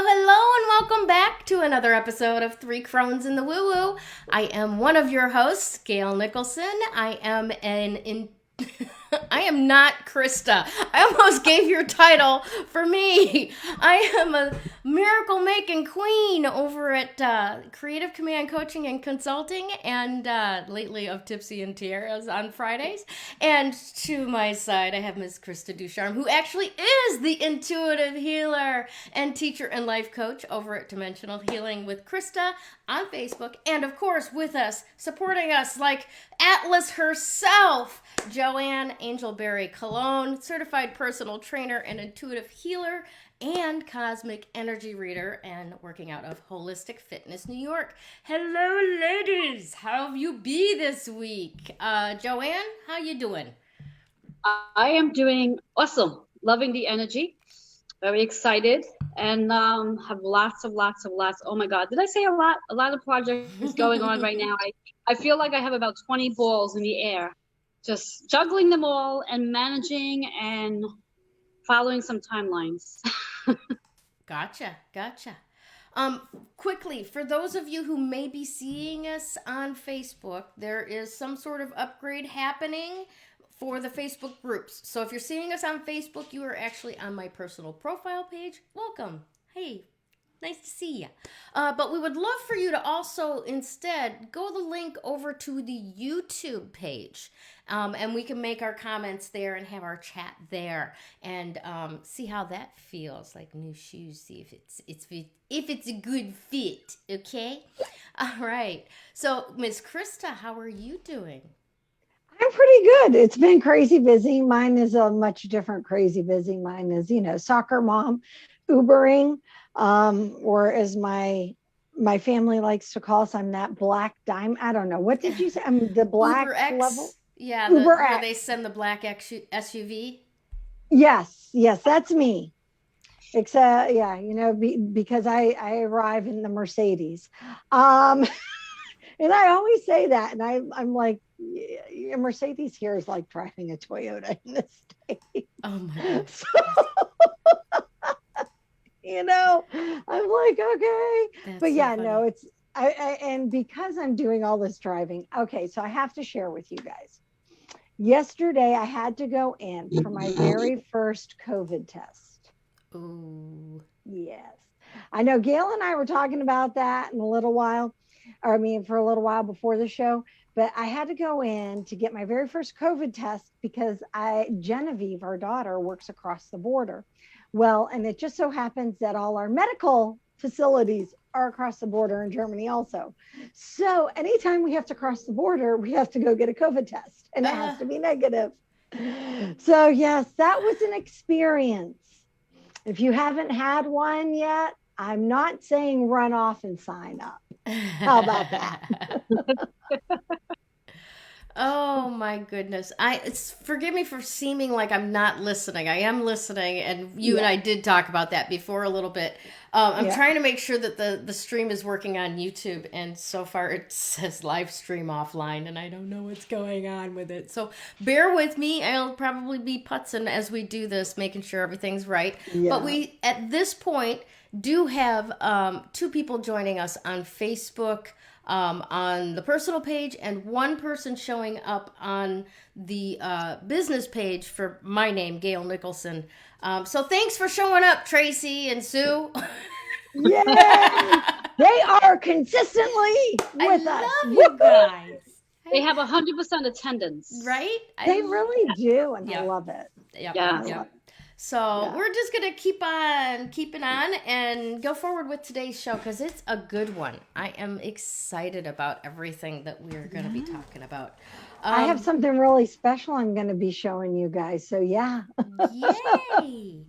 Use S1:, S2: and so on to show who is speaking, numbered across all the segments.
S1: Hello, and welcome back to another episode of Three Crones in the Woo Woo. I am one of your hosts, Gayle Nicholson. I am not Krista. I almost gave your title for me. I am a miracle-making queen over at Creative Command Coaching and Consulting, and lately of Tipsy and Tiaras on Fridays. And to my side, I have Miss Krista Ducharme, who actually is the intuitive healer and teacher and life coach over at Dimensional Healing with Krista on Facebook. And of course, with us, supporting us like Atlas herself, Joanne Angel Barry Colon, certified personal trainer and intuitive healer and cosmic energy reader, and working out of Wholistic Fitness, New York. Hello, ladies. How have you be this week? Joanne, how you doing?
S2: I am doing awesome. Loving the energy. Very excited, and have lots. Oh my God, did I say a lot? A lot of projects going on right now. I feel like I have about 20 balls in the air, just juggling them all and managing and following some timelines.
S1: Gotcha. Quickly, for those of you who may be seeing us on Facebook, there is some sort of upgrade happening for the Facebook groups. So if you're seeing us on Facebook, you are actually on my personal profile page. Welcome. Hey, nice to see you. But we would love for you to also instead go the link over to the YouTube page. And we can make our comments there and have our chat there and see how that feels. Like new shoes, see if it's a good fit, okay? All right. So, Miss Krista, how are you doing?
S3: I'm pretty good. It's been crazy busy. Mine is a much different crazy busy. Mine is, soccer mom, Ubering, or as my family likes to call us, I'm that black diamond. I don't know. What did you say? I'm the black
S1: Uber X
S3: level.
S1: Yeah, where they send the black SUV.
S3: Yes, that's me. Except, yeah, because I arrive in the Mercedes. And I always say that, and I'm like, a Mercedes here is like driving a Toyota in the States.
S1: Oh my! So,
S3: I'm like, okay.
S1: That's
S3: but yeah,
S1: so
S3: no, it's and because I'm doing all this driving, okay, so I have to share with you guys. Yesterday, I had to go in for my very first COVID test.
S1: Ooh.
S3: Yes. I know Gayle and I were talking about that in a little while. For a little while before the show, but I had to go in to get my very first COVID test because Genevieve, our daughter, works across the border. Well, and it just so happens that all our medical facilities are across the border in Germany also. So anytime we have to cross the border, we have to go get a COVID test, and it has to be negative. So yes, that was an experience. If you haven't had one yet, I'm not saying run off and sign up. How about that?
S1: Oh my goodness. Forgive me for seeming like I'm not listening. I am listening, and you and I did talk about that before a little bit. I'm trying to make sure that the stream is working on YouTube, and so far it says live stream offline, and I don't know what's going on with it. So bear with me. I'll probably be putzing as we do this, making sure everything's right. Yeah. But we, at this point, do have 2 people joining us on Facebook, on the personal page, and 1 person showing up on the business page for my name, Gayle Nicholson. So thanks for showing up, Tracy and Sue.
S3: Yay! They are consistently with us.
S1: I love you guys.
S2: They have 100% attendance.
S1: Right?
S3: They really do, and I love it.
S1: Yeah. So we're just going to keep on keeping on and go forward with today's show because it's a good one. I am excited about everything that we're going to be talking about.
S3: I have something really special I'm going to be showing you guys. So yeah.
S1: Yay.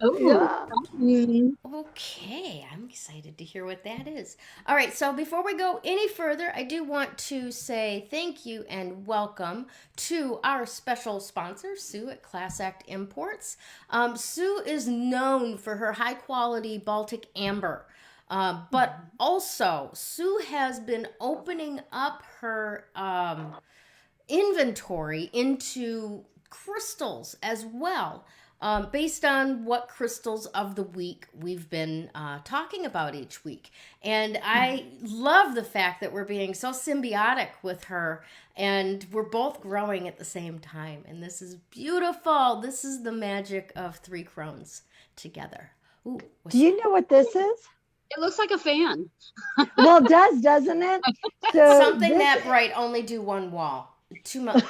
S1: Okay. I'm excited to hear what that is. All right. So before we go any further, I do want to say thank you and welcome to our special sponsor, Sue at Class Act Imports. Sue is known for her high quality Baltic amber. But also Sue has been opening up her inventory into crystals as well. based on what crystals of the week we've been talking about each week. And I love the fact that we're being so symbiotic with her, and we're both growing at the same time. And this is beautiful. This is the magic of three crones together. Ooh,
S3: do you know what this is?
S2: It looks like a fan.
S3: Well, it does, doesn't it? So
S1: something that bright only do one wall. Too much.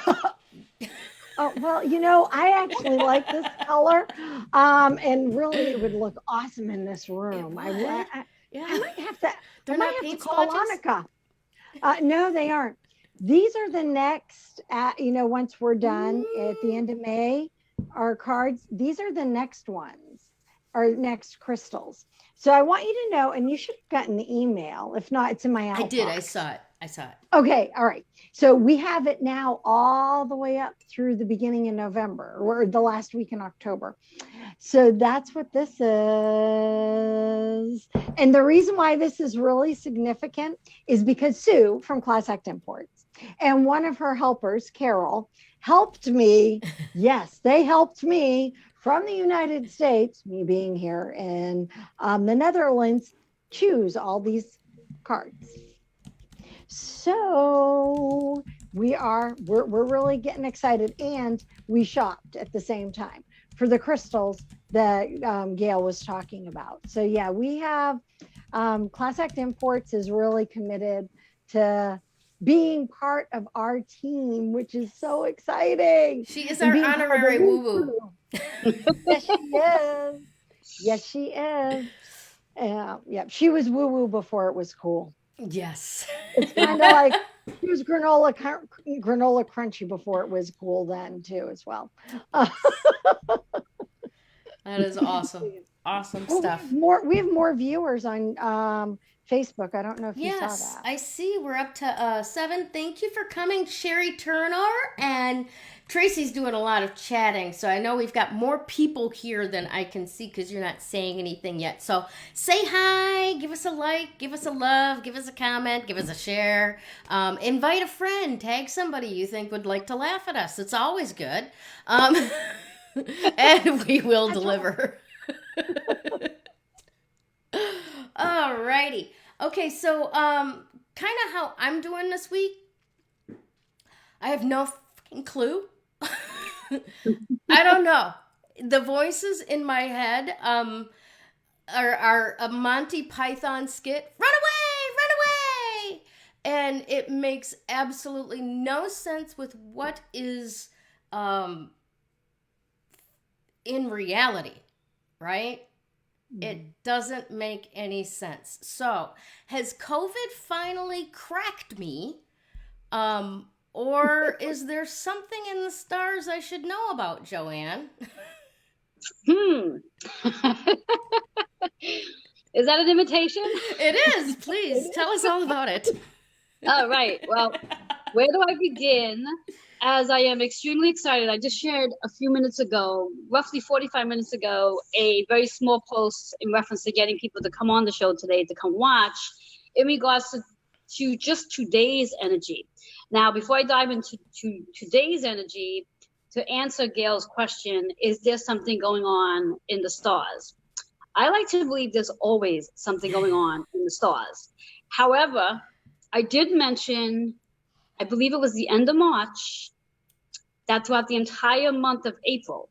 S3: Oh, well, you know, I actually like this color. And really it would look awesome in this room. I might have to,
S1: They're
S3: I might
S1: not
S3: have
S1: paint
S3: to call
S1: swatches?
S3: Annika. No, they aren't. These are the next, once we're done at the end of May, our cards, these are the next ones, our next crystals. So I want you to know, and you should have gotten the email. If not, it's in my outbox.
S1: I did. I saw it.
S3: Okay. All right. So we have it now all the way up through the beginning of November, or the last week in October. So that's what this is. And the reason why this is really significant is because Sue from Class Act Imports and one of her helpers, Carol, helped me. Yes, they helped me from the United States, me being here in the Netherlands, choose all these cards. So we're really getting excited, and we shopped at the same time for the crystals that Gayle was talking about. So yeah, we have Class Act Imports is really committed to being part of our team, which is so exciting.
S1: She is our honorary woo-woo.
S3: Yes, she is. Yes, she is. Yeah, she was woo-woo before it was cool.
S1: Yes.
S3: It's kind of like she was granola crunchy before it was cool then too, as well.
S1: That is awesome. Awesome stuff.
S3: We have more viewers on Facebook. I don't know if you saw that.
S1: Yes, I see. We're up to 7. Thank you for coming, Sherry Turner. And Tracy's doing a lot of chatting, so I know we've got more people here than I can see because you're not saying anything yet. So say hi, give us a like, give us a love, give us a comment, give us a share. Invite a friend, tag somebody you think would like to laugh at us. It's always good. And we will deliver. Alrighty. Okay, so kind of how I'm doing this week. I have no fucking clue. I don't know. The voices in my head are a Monty Python skit. Run away! And it makes absolutely no sense with what is in reality, right? It doesn't make any sense. So, has COVID finally cracked me? Or is there something in the stars I should know about, Joanne?
S2: Is that an invitation?
S1: It is. Please tell us all about it.
S2: All right. Well, where do I begin? As I am extremely excited, I just shared a few minutes ago, roughly 45 minutes ago, a very small post in reference to getting people to come on the show today to come watch in regards to just today's energy. Now, before I dive into today's energy, to answer Gayle's question, is there something going on in the stars? I like to believe there's always something going on in the stars. However, I did mention, I believe it was the end of March, that throughout the entire month of April,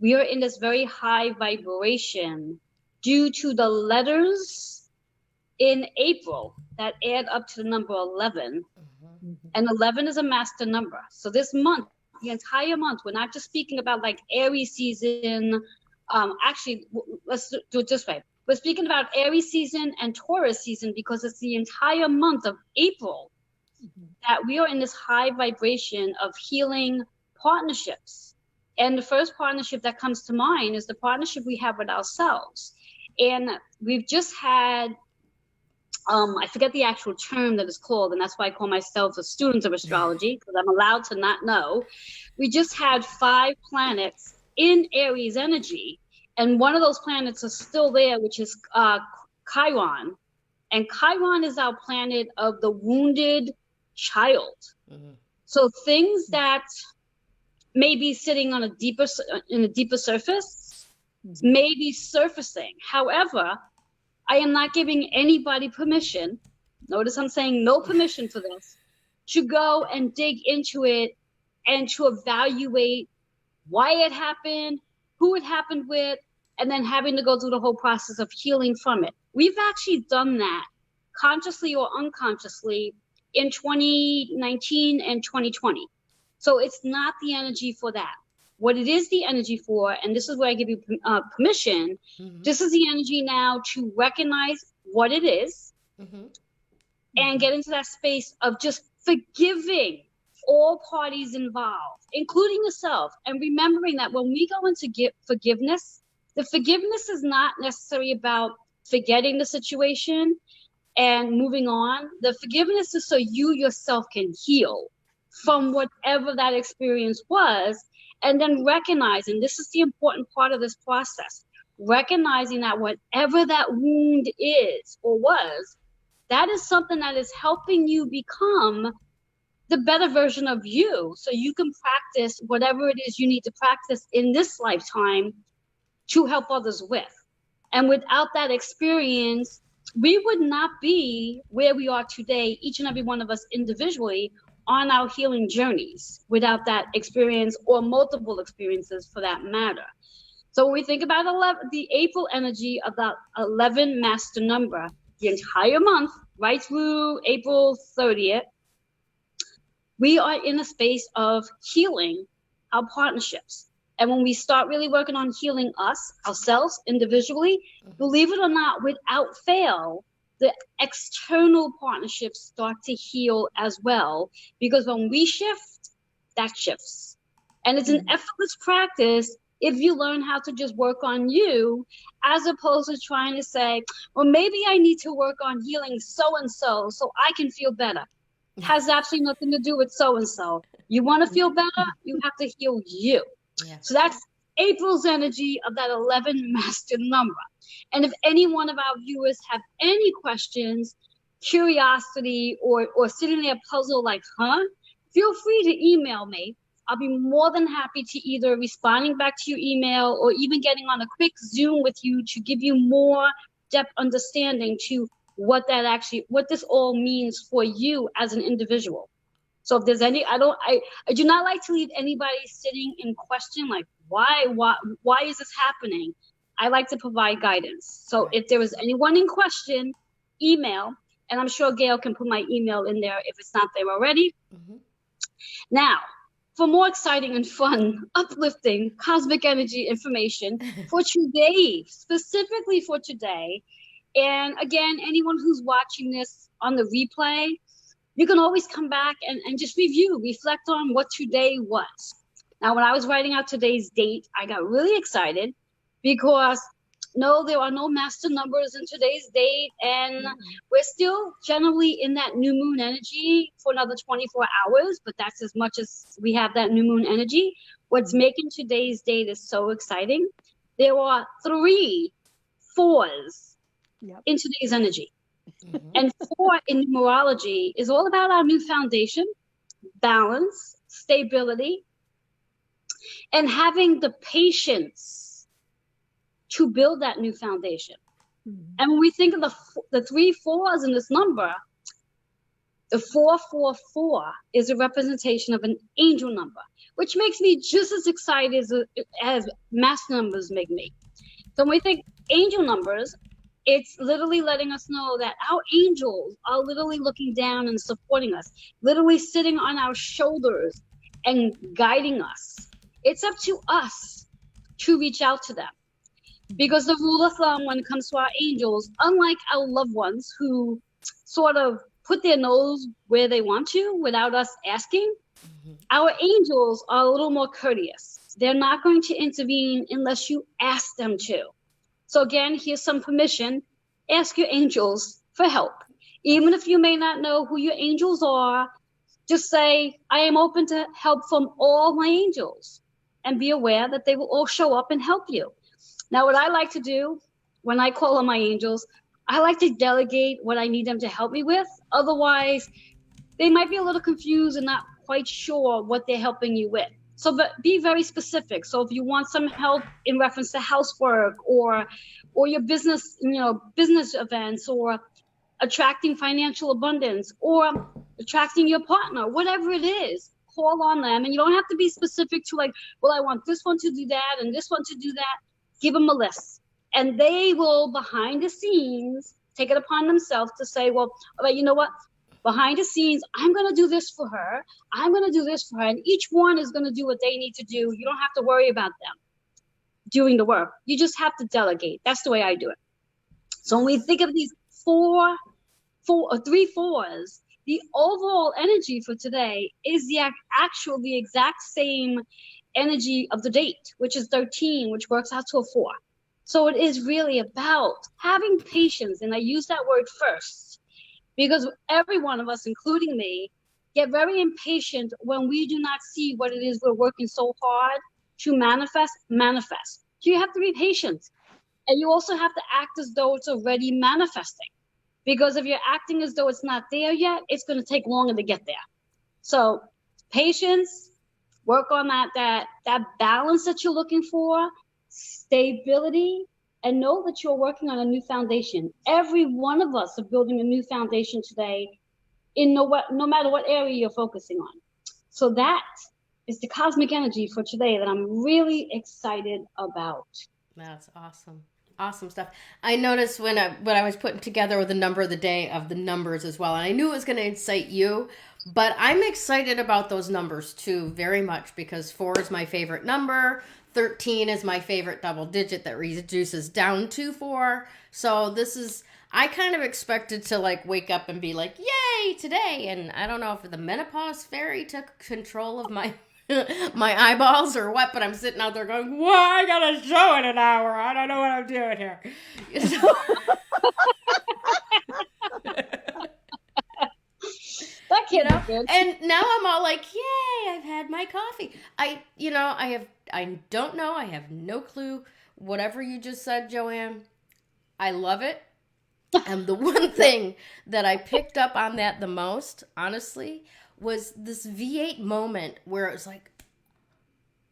S2: we are in this very high vibration due to the letters in April that add up to the number 11. And 11 is a master number. So this month, the entire month, we're not just speaking about like Aries season. Actually, let's do it this way. We're speaking about Aries season and Taurus season because it's the entire month of April that we are in this high vibration of healing partnerships. And the first partnership that comes to mind is the partnership we have with ourselves. And we've just had, I forget the actual term that is called, and that's why I call myself a student of astrology, because I'm allowed to not know. We just had 5 planets in Aries energy, and one of those planets is still there, which is Chiron. And Chiron is our planet of the wounded child. So things that maybe sitting on in a deeper surface, maybe surfacing. However, I am not giving anybody permission. Notice I'm saying no permission for this, to go and dig into it and to evaluate why it happened, who it happened with, and then having to go through the whole process of healing from it. We've actually done that consciously or unconsciously in 2019 and 2020. So it's not the energy for that. What it is the energy for, and this is where I give you permission, this is the energy now to recognize what it is and get into that space of just forgiving all parties involved, including yourself, and remembering that when we go into forgiveness, the forgiveness is not necessarily about forgetting the situation and moving on. The forgiveness is so you yourself can heal from whatever that experience was, and then recognizing, this is the important part of this process, recognizing that whatever that wound is or was, that is something that is helping you become the better version of you, so you can practice whatever it is you need to practice in this lifetime to help others with. And without that experience, we would not be where we are today, each and every one of us individually, on our healing journeys, without that experience, or multiple experiences for that matter. So when we think about the April energy of that 11 master number, the entire month, right through April 30th, we are in a space of healing our partnerships. And when we start really working on healing ourselves individually, believe it or not, without fail, the external partnerships start to heal as well. Because when we shift, that shifts. And it's an effortless practice if you learn how to just work on you, as opposed to trying to say, well, maybe I need to work on healing so-and-so so I can feel better. Has absolutely nothing to do with so-and-so. You want to feel better, you have to heal you. Yeah. So that's April's energy of that 11 master number. And if any one of our viewers have any questions, curiosity, or sitting there puzzled like, feel free to email me. I'll be more than happy to either responding back to your email or even getting on a quick Zoom with you to give you more depth understanding to what this all means for you as an individual. So if there's any, I do not like to leave anybody sitting in question, like, why is this happening? I like to provide guidance. So if there is anyone in question, email, and I'm sure Gayle can put my email in there if it's not there already. Now, for more exciting and fun, uplifting cosmic energy information for today, specifically for today, and again, anyone who's watching this on the replay, you can always come back and just reflect on what today was. Now, when I was writing out today's date, I got really excited because no, there are no master numbers in today's date, and we're still generally in that new moon energy for another 24 hours, but that's as much as we have that new moon energy. What's making today's date is so exciting. There are 3 4s in today's energy. And 4 in numerology is all about our new foundation, balance, stability, and having the patience to build that new foundation. And when we think of the 3 4s in this number, the 444 is a representation of an angel number, which makes me just as excited as master numbers make me. So when we think angel numbers, it's literally letting us know that our angels are literally looking down and supporting us, literally sitting on our shoulders and guiding us. It's up to us to reach out to them. Because the rule of thumb when it comes to our angels, unlike our loved ones who sort of put their nose where they want to without us asking, our angels are a little more courteous. They're not going to intervene unless you ask them to. So again, here's some permission. Ask your angels for help. Even if you may not know who your angels are, just say, I am open to help from all my angels, and be aware that they will all show up and help you. Now, what I like to do when I call on my angels, I like to delegate what I need them to help me with. Otherwise, they might be a little confused and not quite sure what they're helping you with. So, but be very specific. So if you want some help in reference to housework or your business, business events, or attracting financial abundance, or attracting your partner, whatever it is, call on them. And you don't have to be specific to like, well, I want this one to do that and this one to do that. Give them a list, and they will behind the scenes take it upon themselves to say, well, all right, you know what? Behind the scenes, I'm going to do this for her. I'm going to do this for her. And each one is going to do what they need to do. You don't have to worry about them doing the work. You just have to delegate. That's the way I do it. So when we think of these three fours, the overall energy for today is the exact same energy of the date, which is 13, which works out to a 4. So it is really about having patience. And I use that word first, because every one of us, including me, get very impatient when we do not see what it is we're working so hard to manifest. So you have to be patient. And you also have to act as though it's already manifesting. Because if you're acting as though it's not there yet, it's going to take longer to get there. So patience, work on that balance that you're looking for, stability, and know that you're working on a new foundation. Every one of us are building a new foundation today in no matter what area you're focusing on. So that is the cosmic energy for today that I'm really excited about.
S1: That's awesome. Awesome stuff. I noticed when I was putting together the number of the day of the numbers as well, and I knew it was going to incite you, but I'm excited about those numbers too very much, because 4 is my favorite number. 13 is my favorite double digit that reduces down to 4. So I kind of expected to like wake up and be like, yay, today. And I don't know if the menopause fairy took control of my eyeballs or what, but I'm sitting out there going, well, I got a show in an hour. I don't know what I'm doing here.
S2: That can't be good.
S1: And now I'm all like, yay, I've had my coffee. I don't know. I have no clue. Whatever you just said, Joanne, I love it. And the one thing that I picked up on that the most, honestly, was this V8 moment where it was like,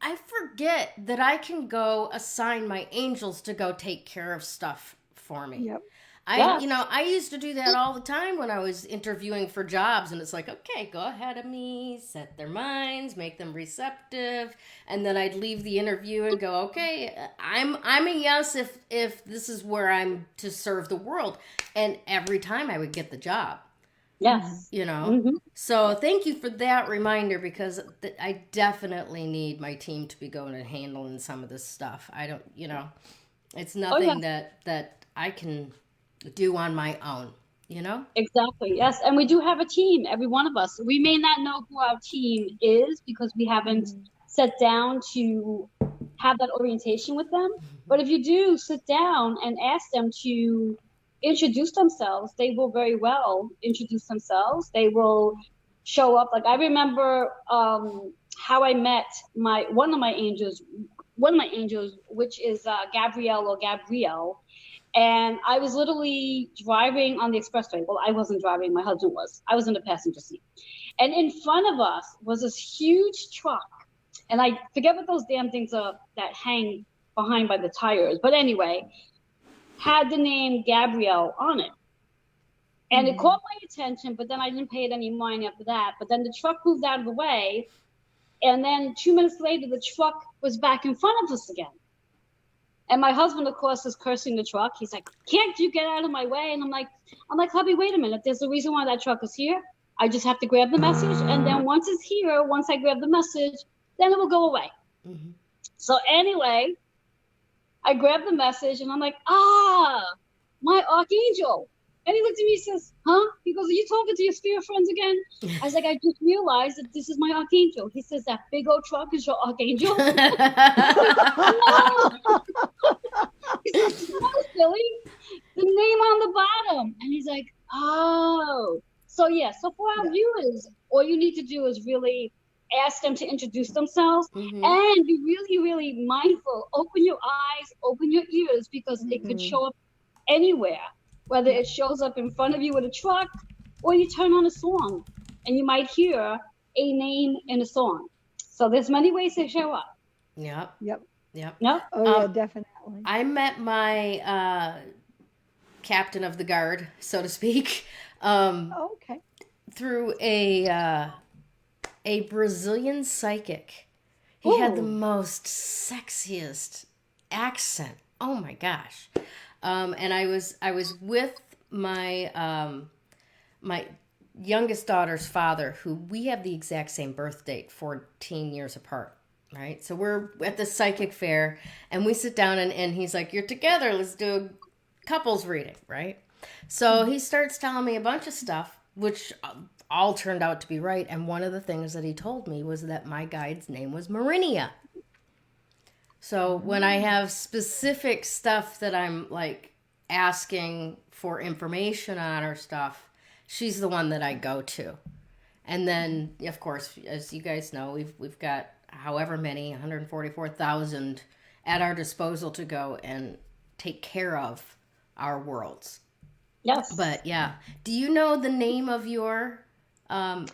S1: I forget that I can go assign my angels to go take care of stuff for me.
S3: Yep.
S1: I used to do that all the time when I was interviewing for jobs, and it's like, okay, go ahead of me, set their minds, make them receptive, and then I'd leave the interview and go, okay, I'm a yes if this is where I'm to serve the world, and every time I would get the job.
S2: Yes.
S1: Mm-hmm. So thank you for that reminder, because I definitely need my team to be going and handling some of this stuff. I don't, it's nothing that I can do on my own,
S2: Exactly. Yes. And we do have a team, every one of us. We may not know who our team is because we haven't sat down to have that orientation with them. But if you do sit down and ask them to introduce themselves, they will very well introduce themselves. They will show up. Like I remember how I met one of my angels, which is Gabrielle. And I was literally driving on the expressway. Well, I wasn't driving, my husband was. I was in the passenger seat. And in front of us was this huge truck. And I forget what those damn things are that hang behind by the tires. But anyway, had the name Gabrielle on it. And it caught my attention, but then I didn't pay it any mind after that. But then the truck moved out of the way. And then 2 minutes later, the truck was back in front of us again. And my husband, of course, is cursing the truck. He's like, can't you get out of my way? And I'm like, hubby, wait a minute. There's a reason why that truck is here. I just have to grab the message. And then once it's here, once I grab the message, then it will go away. Mm-hmm. So anyway, I grabbed the message and I'm like, my Archangel. And he looked at me and says, huh? He goes, are you talking to your spirit friends again? I was like, I just realized that this is my Archangel. He says, that big old truck is your Archangel? No. He says, no, silly. The name on the bottom. And he's like, oh. So for our viewers, all you need to do is really ask them to introduce themselves and be really, really mindful. Open your eyes, open your ears, because it could show up anywhere. Whether it shows up in front of you with a truck, or you turn on a song and you might hear a name in a song. So there's many ways to show up.
S1: Yep.
S3: Yep.
S1: Yep.
S2: No?
S3: Oh yeah, definitely.
S1: I met my captain of the guard, so to speak,
S3: Okay.
S1: through a Brazilian psychic. He had the
S2: Ooh.
S1: most sexiest accent. Oh my gosh! And I was with my my youngest daughter's father, who we have the exact same birth date, 14 years apart. Right, so we're at the psychic fair, and we sit down, and he's like, "You're together. Let's do a couples reading." Right, so he starts telling me a bunch of stuff, which all turned out to be right. And one of the things that he told me was that my guide's name was Marinia. So when I have specific stuff that I'm like asking for information on or stuff, she's the one that I go to. And then, of course, as you guys know, we've got however many, 144,000 at our disposal to go and take care of our worlds.
S2: Yes.
S1: But yeah, do you know the name of your
S3: My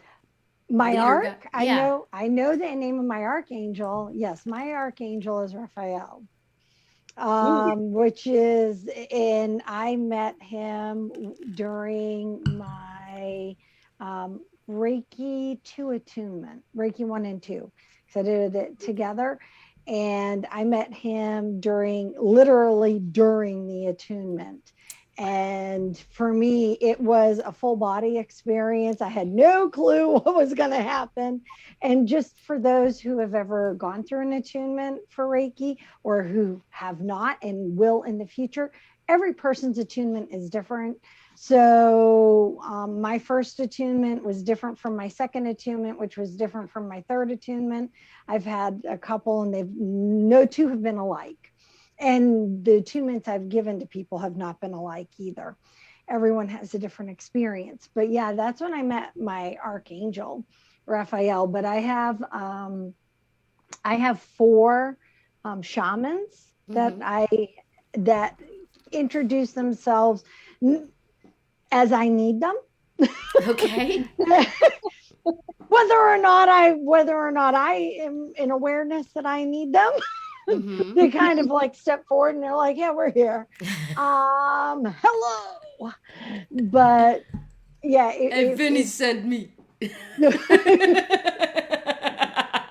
S1: leader
S3: arc,
S1: guy? Yeah.
S3: I know the name of my archangel. Yes, my archangel is Raphael. Which is, and I met him during my Reiki 2 attunement, Reiki 1 and 2, because I did it together. And I met him literally during the attunement. And for me, it was a full body experience. I had no clue what was going to happen. And just for those who have ever gone through an attunement for Reiki, or who have not and will in the future, every person's attunement is different. So my first attunement was different from my second attunement, which was different from my third attunement. I've had a couple, and no two have been alike. And the attunements I've given to people have not been alike either. Everyone has a different experience. But yeah, that's when I met my archangel, Raphael. But I have 4 shamans that introduce themselves as I need them.
S1: Okay.
S3: whether or not I am in awareness that I need them.
S1: Mm-hmm.
S3: They kind of like step forward and they're like, yeah, we're here. Hello. But yeah.
S1: And Vinny sent me.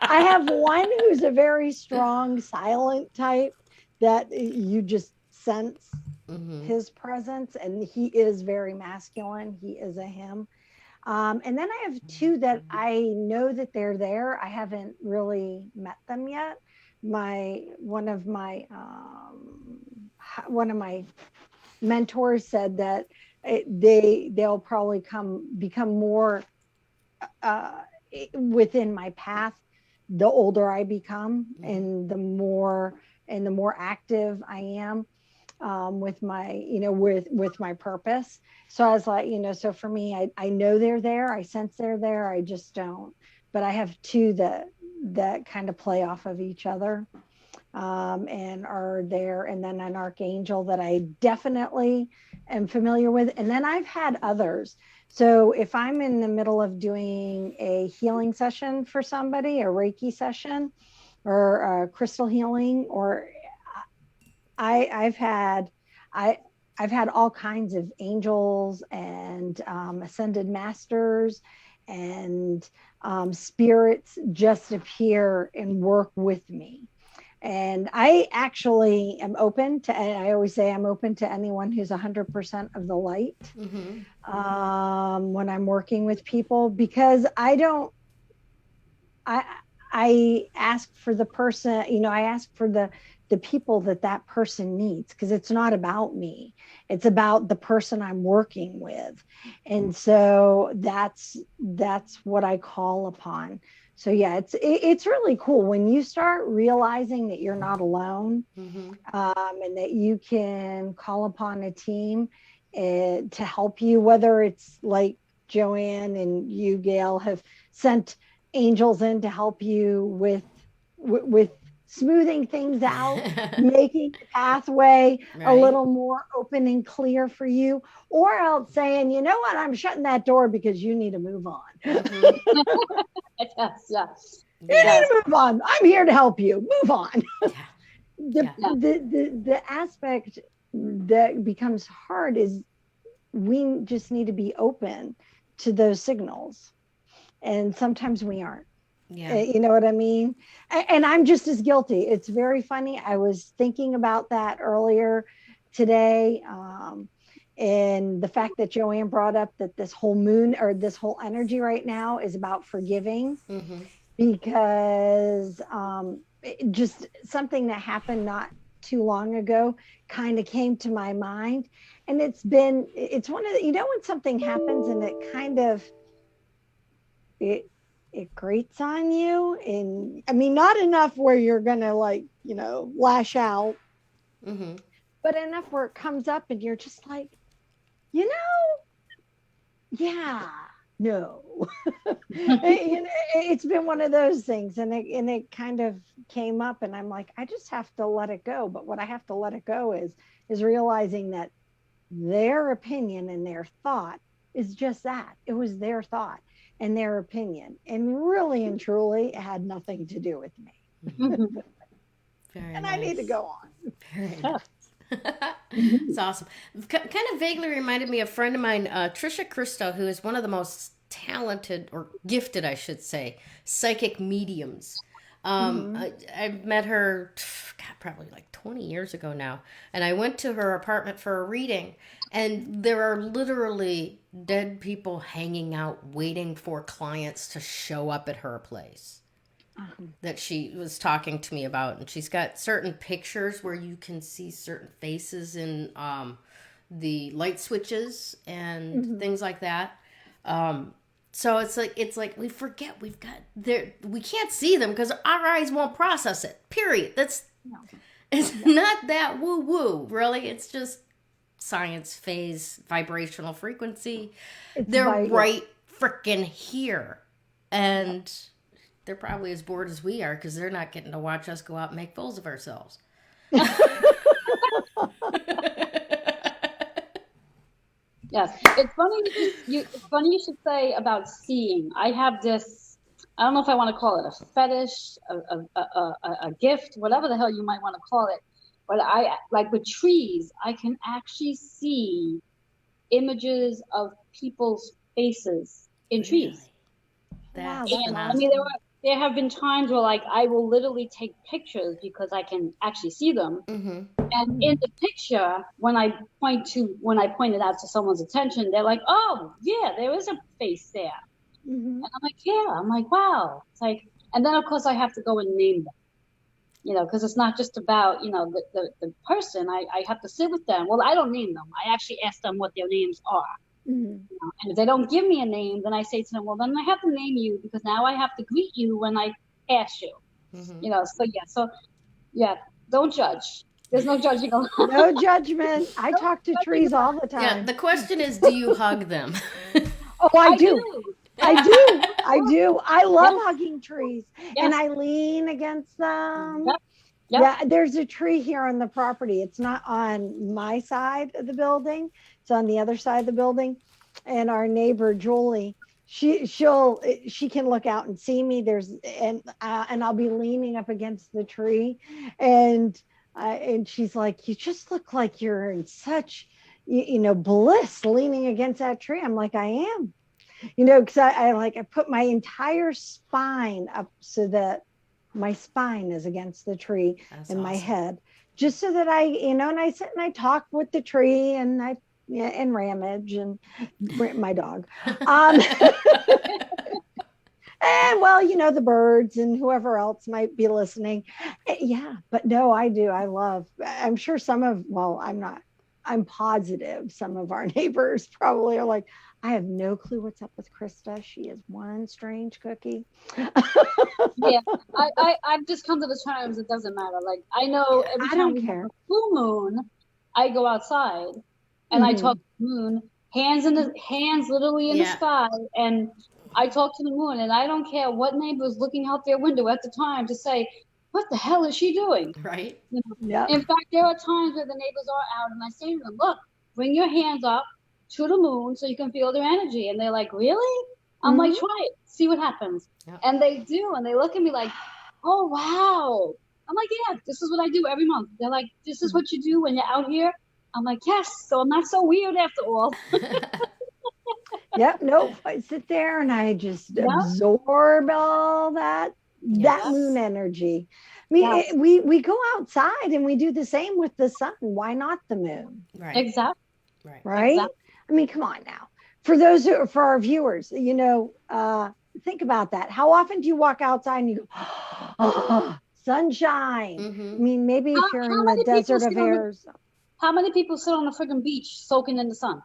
S3: I have one who's a very strong, silent type that you just sense his presence, and he is very masculine. He is a him. And then I have 2 that I know that they're there. I haven't really met them yet. One of my mentors said that they'll probably become more within my path the older I become, and the more active I am with my with my purpose. So I was like, so for me, I know they're there, I sense they're there, I just don't. But I have 2 that kind of play off of each other, and are there. And then an archangel that I definitely am familiar with. And then I've had others. So if I'm in the middle of doing a healing session for somebody, a Reiki session, or a crystal healing, or I've had all kinds of angels and ascended masters and spirits just appear and work with me. And I actually am open to, I always say I'm open to anyone who's 100% of the light when I'm working with people, because I ask for the person, I ask for the people that person needs, because it's not about me. It's about the person I'm working with. And so that's what I call upon. So yeah, it's really cool when you start realizing that you're not alone, and that you can call upon a team to help you, whether it's like Joanne and you, Gayle, have sent angels in to help you with smoothing things out, making the pathway a little more open and clear for you, or else saying, you know what, I'm shutting that door because you need to move on.
S2: Yes, yes.
S3: You need to move on. I'm here to help you. Move on.
S1: Yeah.
S3: The aspect that becomes hard is we just need to be open to those signals. And sometimes we aren't.
S1: Yeah.
S3: You know what I mean? And I'm just as guilty. It's very funny. I was thinking about that earlier today. And the fact that Joanne brought up that this whole moon or this whole energy right now is about forgiving, because just something that happened not too long ago kind of came to my mind. And it's one of the, when something happens and it kind of, it grates on you, and I mean, not enough where you're gonna lash out, but enough where it comes up and you're just like, yeah, no. It's been one of those things, and it kind of came up, and I'm like, I just have to let it go. But what I have to let it go is realizing that their opinion and their thought is just that. It was their thought and their opinion, and really and truly it had nothing to do with me. And nice. I need to go on.
S1: Very nice. It's awesome. Kind of vaguely reminded me of a friend of mine, Trisha Christo, who is one of the most talented, or gifted, I should say, psychic mediums. I met her, probably like 20 years ago now, and I went to her apartment for a reading, and there are literally dead people hanging out waiting for clients to show up at her place that she was talking to me about. And she's got certain pictures where you can see certain faces in the light switches and things like that. So it's like we forget we can't see them because our eyes won't process it. Period. It's not that woo woo. Really, it's just science, phase, vibrational frequency. They're right freaking here, and they're probably as bored as we are because they're not getting to watch us go out and make fools of ourselves.
S2: Yes, it's funny. It's funny you should say about seeing. I have this. I don't know if I want to call it a fetish, a gift, whatever the hell you might want to call it. But I like with trees. I can actually see images of people's faces in trees.
S1: That's
S2: I mean, there have been times where I will literally take pictures because I can actually see them. And in the picture, when I point it out to someone's attention, they're like, "Oh, yeah, there is a face there." And I'm like, "Yeah." I'm like, "Wow." It's like, and then of course I have to go and name them, because it's not just about the person. I have to sit with them. Well, I don't name them. I actually ask them what their names are. And if they don't give me a name, then I say to them, well, then I have to name you because now I have to greet you when I pass you. So don't judge. There's no judging allowed.
S3: No judgment. I talk to trees all the time.
S1: Yeah, the question is, do you hug them?
S3: Oh, I do. I do. I love hugging trees, and I lean against them. Yeah, there's a tree here on the property. It's not on my side of the building. It's on the other side of the building. And our neighbor, Julie, she can look out and see me. And I'll be leaning up against the tree. And she's like, you just look like you're in such, bliss leaning against that tree. I'm like, I am, because I put my entire spine up so that my spine is against the tree. That's and awesome. My head, just so that and I sit and I talk with the tree and and Ramage and my dog. And the birds and whoever else might be listening. Yeah, but no, I do. I'm sure I'm positive some of our neighbors probably are like, I have no clue what's up with Krista. She is one strange cookie.
S2: Yeah, I've just come to the terms. It doesn't matter. Like I know every time we have a full moon, I go outside and I talk to the moon, hands literally in the sky, and I talk to the moon. And I don't care what neighbor is looking out their window at the time to say, what the hell is she doing?
S1: Right.
S2: In fact, there are times where the neighbors are out, and I say to them, look, bring your hands up to the moon so you can feel their energy. And they're like, really? I'm like, try it, see what happens.
S1: Yep.
S2: And they do, and they look at me like, oh wow. I'm like, yeah, this is what I do every month. They're like, this is what you do when you're out here. I'm like, yes, so I'm not so weird after all.
S3: Yep. Nope. I sit there and I just
S2: Yeah.
S3: absorb all that
S1: Yes.
S3: moon energy. I mean,
S2: Yes.
S3: we go outside and we do the same with the sun. Why not the moon?
S1: Right.
S2: Exactly.
S3: Right.
S2: Exactly.
S3: I mean, come on now. For our viewers, think about that. How often do you walk outside and you go, oh, sunshine?
S1: Mm-hmm.
S3: I mean, maybe if you're in the desert of Arizona.
S2: How many people sit on the friggin' beach soaking in the sun?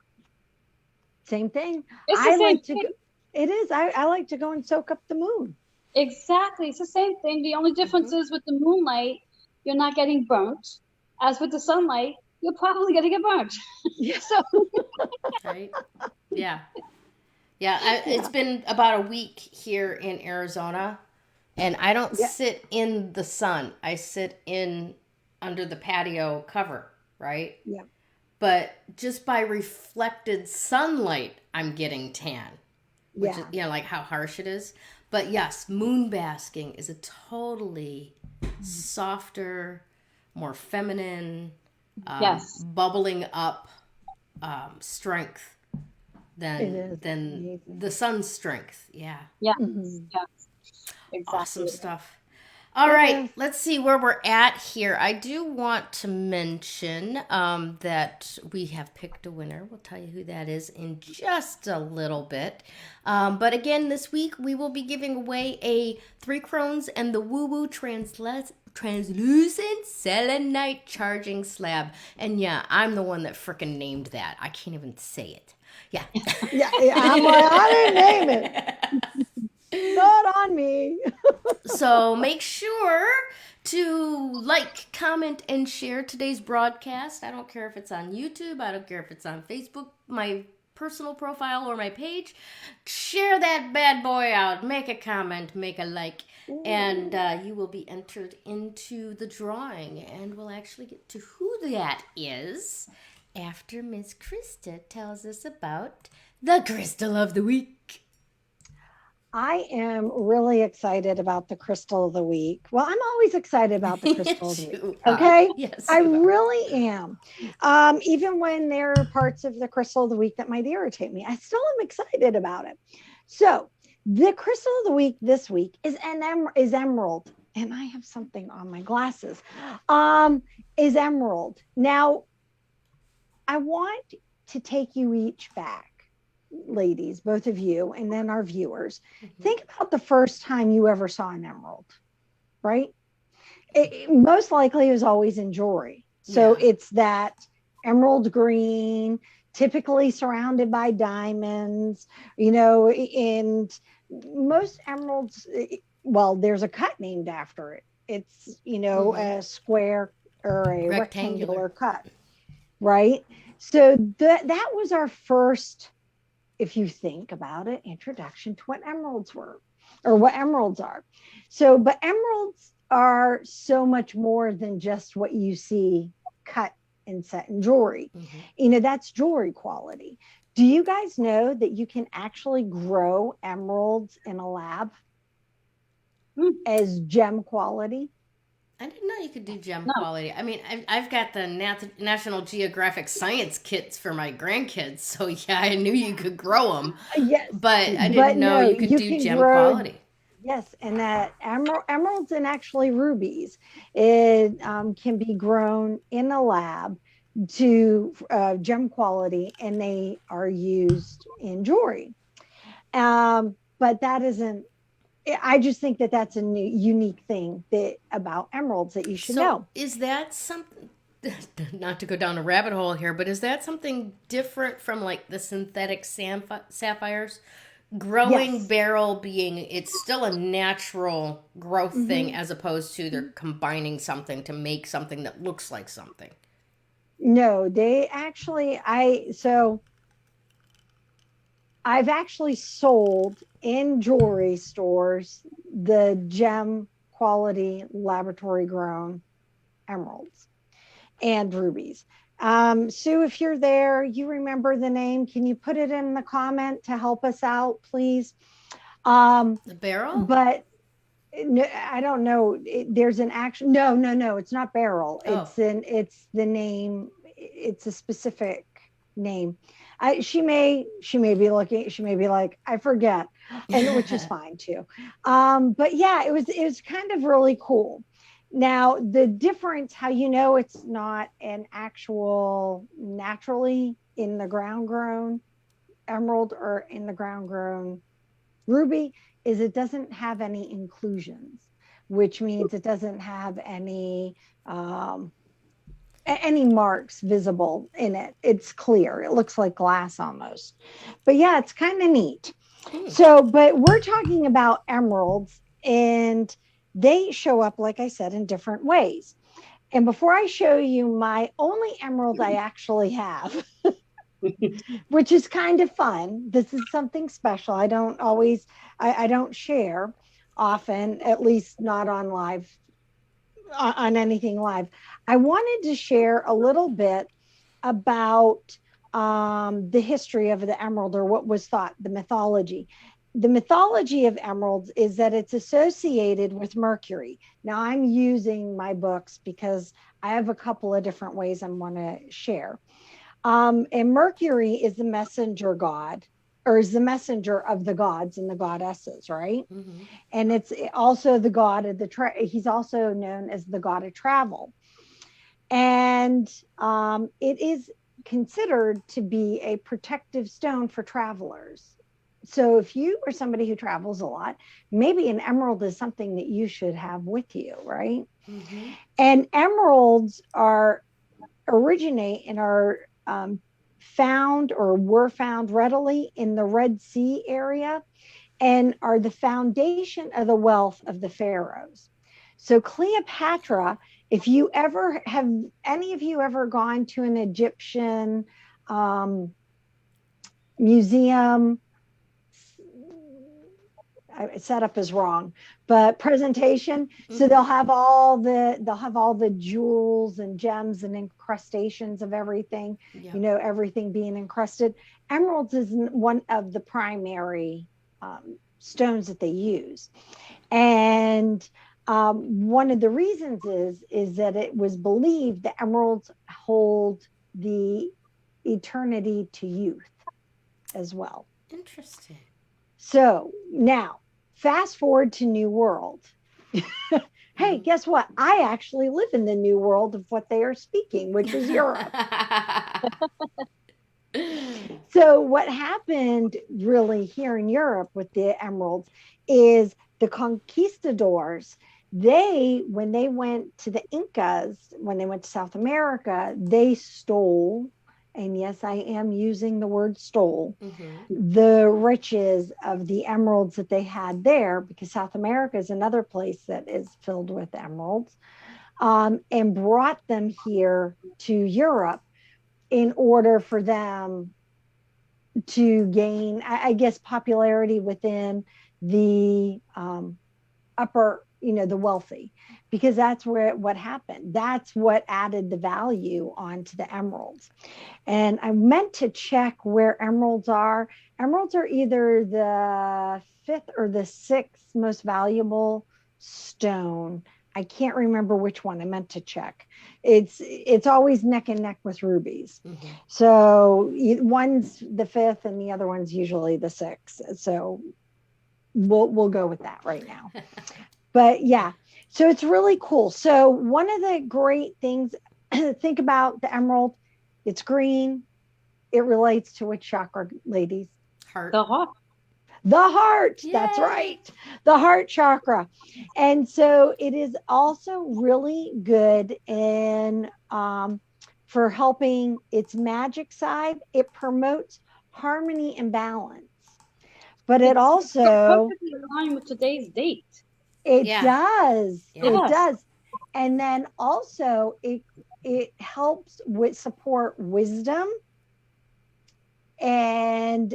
S3: Same thing.
S2: It's the
S3: I
S2: same
S3: like to
S2: thing.
S3: go, it is. I like to go and soak up the moon.
S2: Exactly. It's the same thing. The only difference is with the moonlight, you're not getting burnt. As with the sunlight, you're probably going to get burnt.
S3: Yeah.
S2: So,
S1: Right. Yeah. Yeah. It's been about a week here in Arizona, and I don't sit in the sun. I sit in under the patio cover, right?
S3: Yeah.
S1: But just by reflected sunlight, I'm getting tan. Which is, like how harsh it is. But yes, moon basking is a totally softer, more feminine, bubbling up strength than the sun's strength. Yeah.
S2: Yeah.
S3: Mm-hmm.
S2: Yeah. Exactly.
S1: Awesome stuff. All right, let's see where we're at here. I do want to mention that we have picked a winner. We'll tell you who that is in just a little bit. But again, this week we will be giving away a 3 Crones and the Woo Woo translucent selenite charging slab. And yeah, I'm the one that frickin' named that. I can't even say it. Yeah.
S3: Yeah. I'm like, I didn't name it. Not on me.
S1: So make sure to like, comment, and share today's broadcast. I don't care if it's on YouTube. I don't care if it's on Facebook, my personal profile, or my page. Share that bad boy out. Make a comment. Make a like. And you will be entered into the drawing. And we'll actually get to who that is after Miss Krista tells us about the Crystal of the Week.
S3: I am really excited about the Crystal of the Week. Well, I'm always excited about the Crystal of the Week. Okay?
S1: Yes,
S3: I really am. Even when there are parts of the Crystal of the Week that might irritate me, I still am excited about it. So, the Crystal of the Week this week is emerald. And I have something on my glasses. Is emerald. Now, I want to take you each back, ladies, both of you, and then our viewers. Think about the first time you ever saw an emerald, right? Most likely it was always in jewelry. So it's that emerald green, typically surrounded by diamonds, and most emeralds, well, there's a cut named after it. It's, a square or a rectangular cut, right? So that was our first, if you think about it, introduction to what emeralds were, or what emeralds are. So, but emeralds are so much more than just what you see cut and set in jewelry. That's jewelry quality. Do you guys know that you can actually grow emeralds in a lab as gem quality?
S1: I didn't know you could do gem quality. I mean, I've got the National Geographic science kits for my grandkids, so yeah, I knew you could grow them.
S3: Yes,
S1: but I didn't know you could do gem quality.
S3: Yes, and that emeralds and actually rubies, it can be grown in a lab to gem quality, and they are used in jewelry. But that isn't. I just think that that's a new, unique thing about emeralds that you should know.
S1: Is that something, not to go down a rabbit hole here, but is that something different from like the synthetic sapphires? Growing beryl being, it's still a natural growth thing as opposed to they're combining something to make something that looks like something.
S3: No, they actually, I've actually sold in jewelry stores the gem quality laboratory grown emeralds and rubies. Sue, if you're there, you remember the name. Can you put it in the comment to help us out, please?
S1: The barrel?
S3: But no, I don't know. There's an action. No, no, no. It's not Beryl.
S1: Oh.
S3: It's the name. It's a specific name. She may be looking. She may be like, I forget, and which is fine too. But yeah, it was kind of really cool. Now the difference, how you know it's not an actual naturally in the ground grown emerald or in the ground grown ruby, is it doesn't have any inclusions, which means it doesn't have any marks visible in it. It's clear. It looks like glass almost. But yeah, it's kind of neat. So, but we're talking about emeralds, and they show up, like I said, in different ways. And before I show you my only emerald I actually have, which is kind of fun. This is something special. I don't share often, at least not on live, on anything live. I wanted to share a little bit about the history of the emerald, or what was thought, the mythology. The mythology of emeralds is that it's associated with Mercury. Now I'm using my books because I have a couple of different ways I want to share. And Mercury is the messenger god, or is the messenger of the gods and the goddesses, right? Mm-hmm. And it's also the god of he's also known as the god of travel. And it is considered to be a protective stone for travelers. So if you are somebody who travels a lot, maybe an emerald is something that you should have with you, right? Mm-hmm. And emeralds originate and are found or were found readily in the Red Sea area, and are the foundation of the wealth of the pharaohs. So Cleopatra, if you ever have, any of you ever gone to an Egyptian museum, setup is wrong, but presentation. Mm-hmm. So they'll have all the jewels and gems and incrustations of everything, yeah. Everything being encrusted. Emeralds is one of the primary stones that they use. And one of the reasons is that it was believed that emeralds hold the eternity to youth as well.
S1: Interesting.
S3: So now, fast forward to New World. Hey, guess what? I actually live in the New World of what they are speaking, which is Europe. So what happened really here in Europe with the emeralds is the conquistadors, when they went to the Incas, when they went to South America, they stole, and yes, I am using the word stole, mm-hmm. the riches of the emeralds that they had there, because South America is another place that is filled with emeralds, and brought them here to Europe in order for them to gain, I guess, popularity within the upper, the wealthy, because that's what happened. That's what added the value onto the emeralds. And I meant to check where emeralds are. Emeralds are either the 5th or the 6th most valuable stone. I can't remember which one. I meant to check. It's always neck and neck with rubies. Mm-hmm. So one's the 5th and the other one's usually the 6th. So we'll go with that right now. But yeah, so it's really cool. So one of the great things, think about the emerald, it's green. It relates to which chakra, ladies?
S1: Heart.
S2: The heart.
S3: The heart. Yay. That's right. The heart chakra. And so it is also really good in for helping its magic side. It promotes harmony and balance. But it also
S2: perfectly aligned with today's date.
S3: It does. Yeah. It does. And then also it helps with support wisdom. And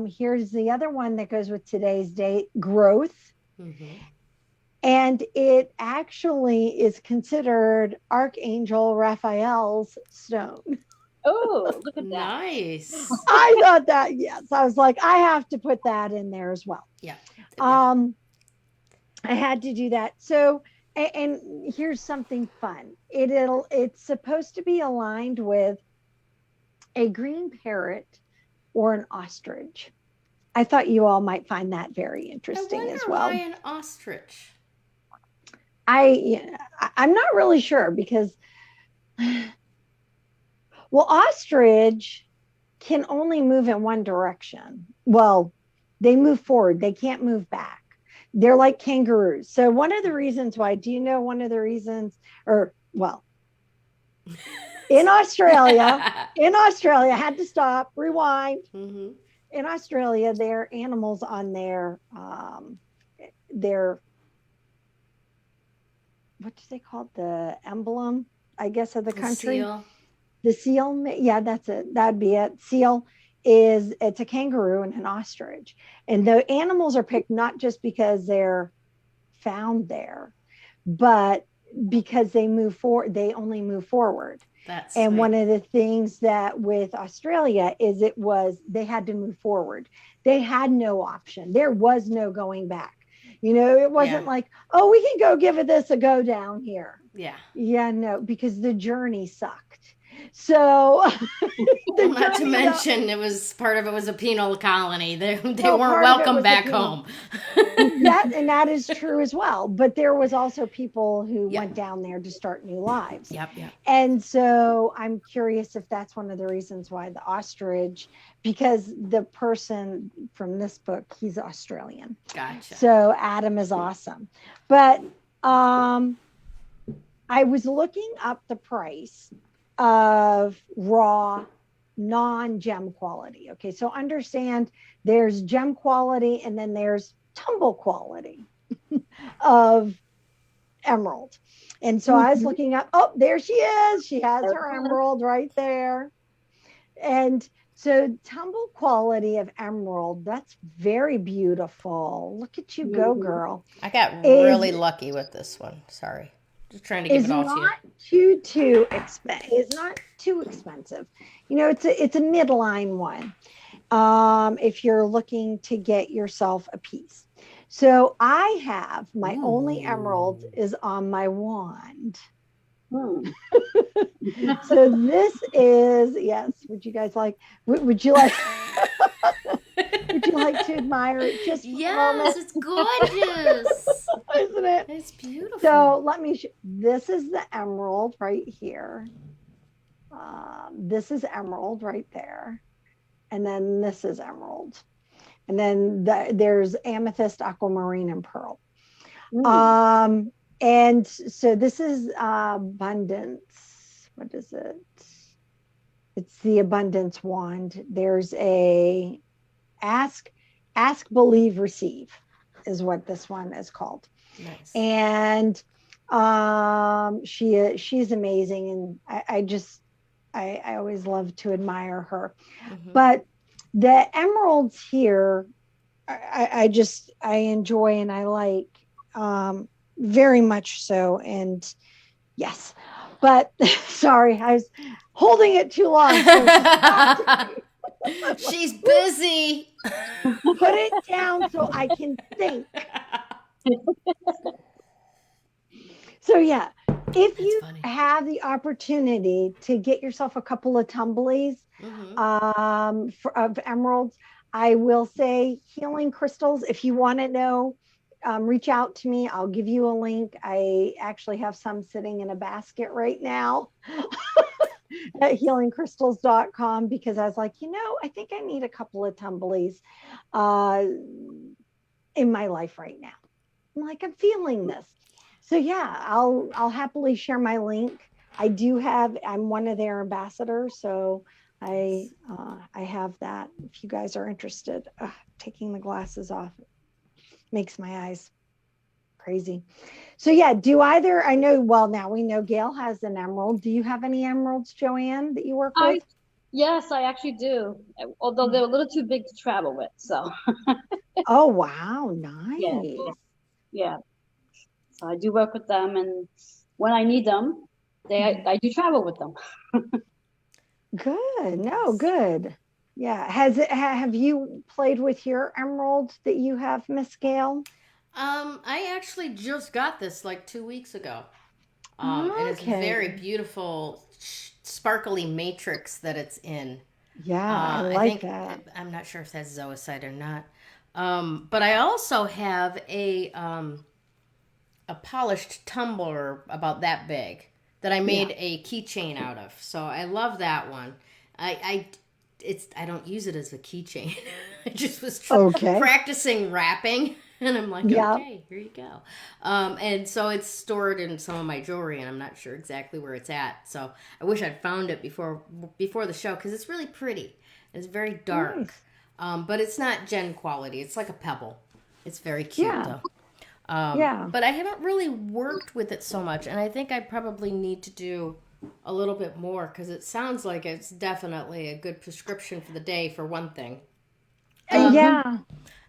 S3: here's the other one that goes with today's date, growth. Mm-hmm. And it actually is considered Archangel Raphael's stone.
S2: Oh, look at that.
S1: Nice.
S3: I thought that, yes. I was like, I have to put that in there as well.
S1: Yeah.
S3: I had to do that. So, and here's something fun. It's supposed to be aligned with a green parrot or an ostrich. I thought you all might find that very interesting as well.
S1: Why an ostrich?
S3: I'm not really sure because, well, ostrich can only move in one direction. Well, they move forward. They can't move back. They're like kangaroos. So one of the reasons why, do you know one of the reasons, or well, in Australia, I had to stop, rewind.
S1: Mm-hmm.
S3: In Australia, their animals on their what do they call it? The emblem, I guess, of the country.
S1: Seal.
S3: The seal, yeah, that's it. That'd be it. Seal it's a kangaroo and an ostrich. And the animals are picked not just because they're found there, but because they move forward, they only move forward.
S1: That's
S3: and
S1: sweet.
S3: One of the things that with Australia is they had to move forward. They had no option. There was no going back. It wasn't like, oh, we can go give this a go down here.
S1: Yeah.
S3: Yeah, no, because the journey sucked. So
S1: not to mention it was a penal colony. They weren't
S3: part
S1: welcome back home.
S3: that is true as well. But there was also people who went down there to start new lives.
S1: Yep.
S3: And so I'm curious if that's one of the reasons why the ostrich, because the person from this book, he's Australian.
S1: Gotcha.
S3: So Adam is awesome. But I was looking up the price of raw non-gem quality. Okay, so understand there's gem quality and then there's tumble quality of emerald. And so I was looking up, oh, there she is. She has her emerald right there. And so tumble quality of emerald, that's very beautiful. Look at you go, girl.
S1: I got really lucky with this one. Sorry. Just trying to give it all to you.
S3: It's not too expensive. It's a midline one. If you're looking to get yourself a piece. So I have my only emerald is on my wand. So this is, yes. Would you guys like? Would you like? Would you like to admire it just for a moment?
S1: It's gorgeous.
S3: Isn't it?
S1: It's beautiful.
S3: So let me this is the emerald right here. This is emerald right there. And then this is emerald. And then there's amethyst, aquamarine, and pearl. And so this is abundance. What is it? It's the abundance wand. There's a ask, believe, receive is what this one is called.
S1: Nice.
S3: And she's amazing. And I always love to admire her. Mm-hmm. But the emeralds here, I enjoy and I like very much so. And yes, but sorry, I was holding it too long. So
S1: she's busy.
S3: Put it down so I can think. So yeah, if you have the opportunity to get yourself a couple of tumblies of emeralds, I will say healing crystals. If you want to know, reach out to me. I'll give you a link. I actually have some sitting in a basket right now at healingcrystals.com because I was like, I think I need a couple of tumblies in my life right now. I'm like, I'm feeling this. So yeah, I'll happily share my link. I'm one of their ambassadors, so I have that. If you guys are interested, taking the glasses off makes my eyes crazy. So yeah, I know, well, now we know Gayle has an emerald. Do you have any emeralds, Joanne, that you work with?
S2: Yes, I actually do. Although they're a little too big to travel with, so.
S3: Oh, wow. Nice.
S2: Yeah. So I do work with them, and when I need them, I do travel with them.
S3: Good. No, good. Yeah. Have you played with your emerald that you have, Miss Gail?
S1: I actually just got this like 2 weeks ago. And it's a very
S3: Okay.
S1: beautiful, sparkly matrix that it's in.
S3: Yeah, I
S1: I
S3: like
S1: think
S3: that.
S1: I'm not sure if that's zoisite or not. But I also have a polished tumbler about that big that I
S3: Yeah.
S1: made a keychain out of. So I love that one. I I don't use it as a keychain. I just was
S3: Okay.
S1: practicing wrapping, and I'm like,
S3: Yeah.
S1: okay, here you go. And so it's stored in some of my jewelry, and I'm not sure exactly where it's at. So I wish I'd found it before the show because it's really pretty. It's very dark,
S3: Nice.
S1: but it's not gem quality. It's like a pebble. It's very cute
S3: Yeah.
S1: though.
S3: Yeah.
S1: But I haven't really worked with it so much, and I think I probably need to do a little bit more because it sounds like it's definitely a good prescription for the day, for one thing.
S2: Mm-hmm.
S3: Yeah.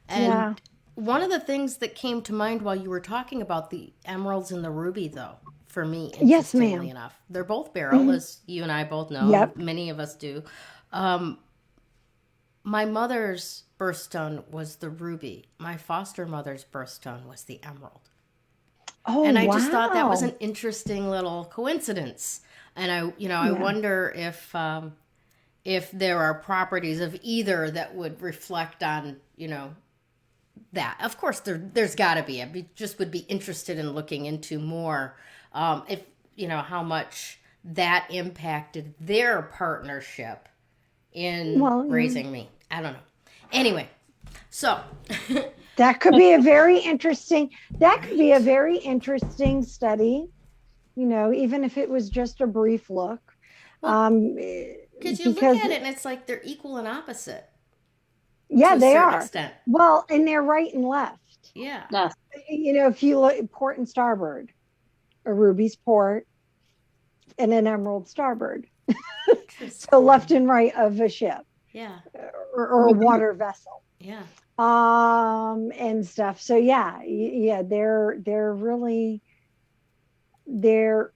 S1: And
S3: Yeah.
S1: one of the things that came to mind while you were talking about the emeralds and the ruby, though, for me,
S3: Yes,
S1: interestingly
S3: ma'am.
S1: enough, they're both beryl,
S3: Mhm.
S1: as you and I both know, and
S3: Yep.
S1: many of us do. Um, my mother's birthstone was the ruby. My foster mother's birthstone was the emerald.
S3: Oh,
S1: And I just thought that was
S3: wow.
S1: an interesting little coincidence. And I
S3: Yeah.
S1: wonder if there are properties of either that would reflect on, that. Of course, there's got to be. Just would be interested in looking into more, if how much that impacted their partnership in
S3: Well, yeah.
S1: raising me. I don't know. Anyway, so
S3: That could be a very interesting, that could be a
S1: right,
S3: very interesting study, even if it was just a brief look.
S1: well,
S3: Um,
S1: because you look
S3: because
S1: at it and it's like they're equal and opposite to
S3: yeah,
S1: a
S3: they
S1: certain
S3: are.
S1: extent.
S3: Well, and they're right and left.
S1: Yeah.
S2: Yes.
S3: If you look at port and starboard, a ruby's port and an emerald starboard. So
S1: Interesting.
S3: left and right of a ship
S1: Yeah.
S3: or a water vessel.
S1: Yeah.
S3: And stuff. So yeah, they're really they're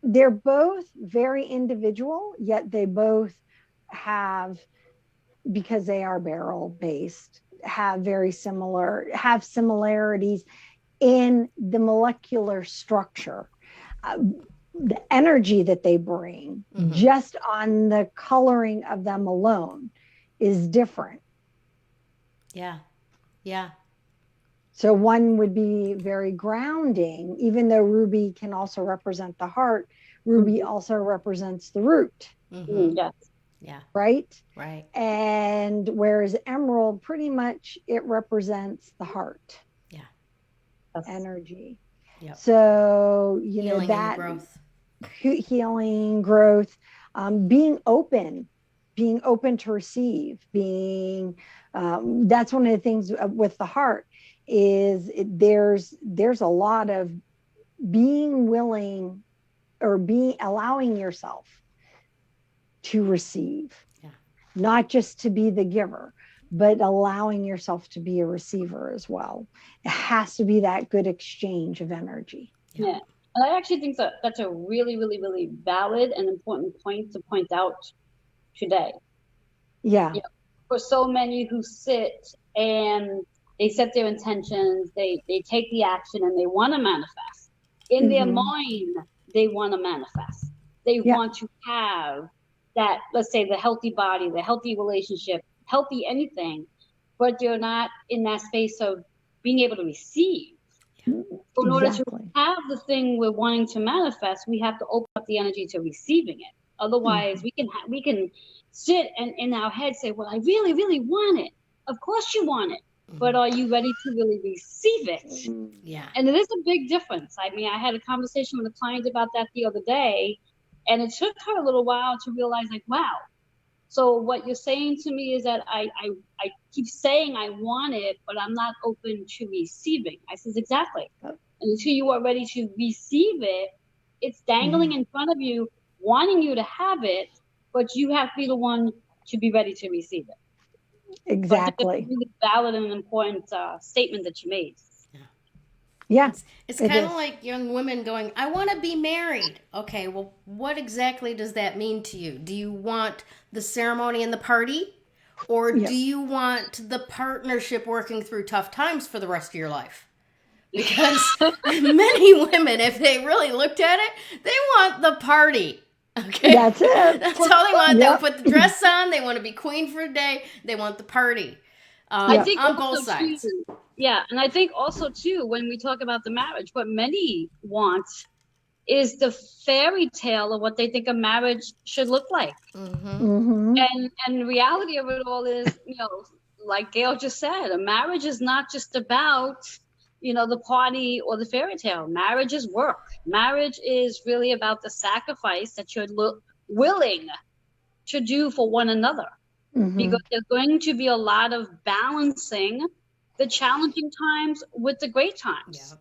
S3: they're both very individual, yet they both have, because they are beryl based, have similarities in the molecular structure. Uh, the energy that they bring,
S1: Mm-hmm.
S3: just on the coloring of them alone, is different.
S1: Yeah. Yeah.
S3: So one would be very grounding, even though ruby can also represent the heart. Ruby
S2: Mm-hmm.
S3: also represents the root,
S1: Mm-hmm.
S2: Yes.
S1: Yeah.
S3: right?
S1: Right.
S3: And whereas emerald, pretty much it represents the heart
S1: Yeah.
S2: Yes.
S3: energy.
S1: Yep.
S3: So,
S1: Healing and
S3: that
S1: growth.
S3: healing, growth, being open to receive, that's one of the things with the heart is there's a lot of being willing, or allowing yourself to receive,
S1: Yeah.
S3: not just to be the giver, but allowing yourself to be a receiver as well. It has to be that good exchange of energy.
S2: Yeah. And I actually think that that's a really, really, really valid and important point to point out today.
S3: Yeah.
S2: For so many who sit and they set their intentions, they take the action and they want to manifest. In their mind, they want to manifest. They want to have that, let's say, the healthy body, the healthy relationship, healthy anything, but you're not in that space of being able to receive. So in order to have the thing we're wanting to manifest, we have to open up the energy to receiving it. Otherwise, we can sit and in our head say, well, I really, really want it. Of course you want it, but are you ready to really receive it?
S1: Yeah.
S2: And it is a big difference. I mean, I had a conversation with a client about that the other day, and it took her a little while to realize, like, wow. So what you're saying to me is that I keep saying I want it, but I'm not open to receiving. I says, exactly. And until you are ready to receive it, it's dangling in front of you, wanting you to have it, but you have to be the one to be ready to receive it.
S3: Exactly.
S2: So I think that's a really valid and important statement that you made.
S1: Yeah.
S3: Yeah.
S1: It's
S3: It
S1: kind of
S3: is.
S1: like young women going, I want to be married. Okay, well, what exactly does that mean to you? Do you want the ceremony and the party? Or
S3: Yeah.
S1: do you want the partnership working through tough times for the rest of your life? Because many women, if they really looked at it, they want the party. Okay?
S3: That's it.
S1: That's all they want. They
S3: Yep.
S1: put the dress on. They want to be queen for a day. They want the party.
S2: I
S3: Yeah.
S2: think
S1: On both
S2: also too,
S1: sides.
S2: yeah, and I think also too, when we talk about the marriage, what many want is the fairy tale of what they think a marriage should look like.
S3: Mm-hmm.
S2: And the reality of it all is, like Gail just said, a marriage is not just about, the party or the fairy tale. Marriage is work. Marriage is really about the sacrifice that you're willing to do for one another.
S3: Mm-hmm.
S2: Because there's going to be a lot of balancing the challenging times with the great times.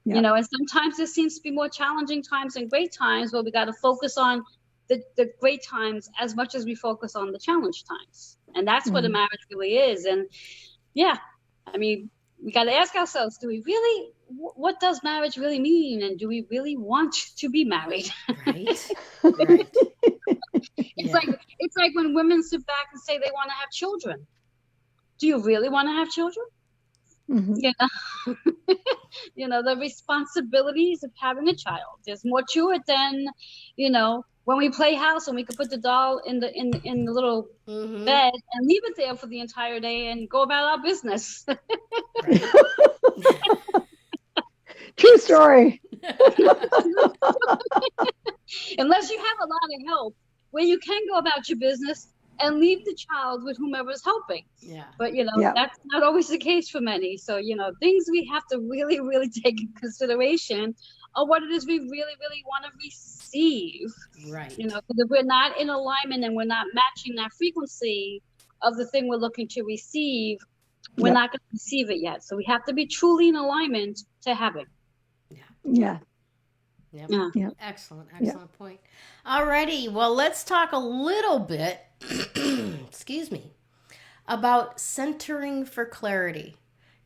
S1: Yeah.
S3: Yeah.
S2: And sometimes there seems to be more challenging times than great times, where we got to focus on the great times as much as we focus on the challenge times. And that's what a marriage really is. And yeah, I mean, we got to ask ourselves, do we really, what does marriage really mean? And do we really want to be married?
S1: Right. Right.
S2: It's like when women sit back and say they want to have children. Do you really want to have children?
S3: Mm-hmm.
S2: The responsibilities of having a child. There's more to it than, when we play house and we could put the doll in the little bed and leave it there for the entire day and go about our business.
S1: Right.
S3: True story.
S2: Unless you have a lot of help where you can go about your business and leave the child with whomever is helping.
S1: Yeah.
S2: But, that's not always the case for many. So, things we have to really, really take in consideration are what it is we really, really want to receive.
S1: Right.
S2: Because if we're not in alignment and we're not matching that frequency of the thing we're looking to receive, we're not going to receive it yet. So we have to be truly in alignment to have it.
S3: Yeah.
S1: Yep.
S2: Yeah.
S1: Excellent point. Alrighty, well, let's talk a little bit, excuse me, about centering for clarity.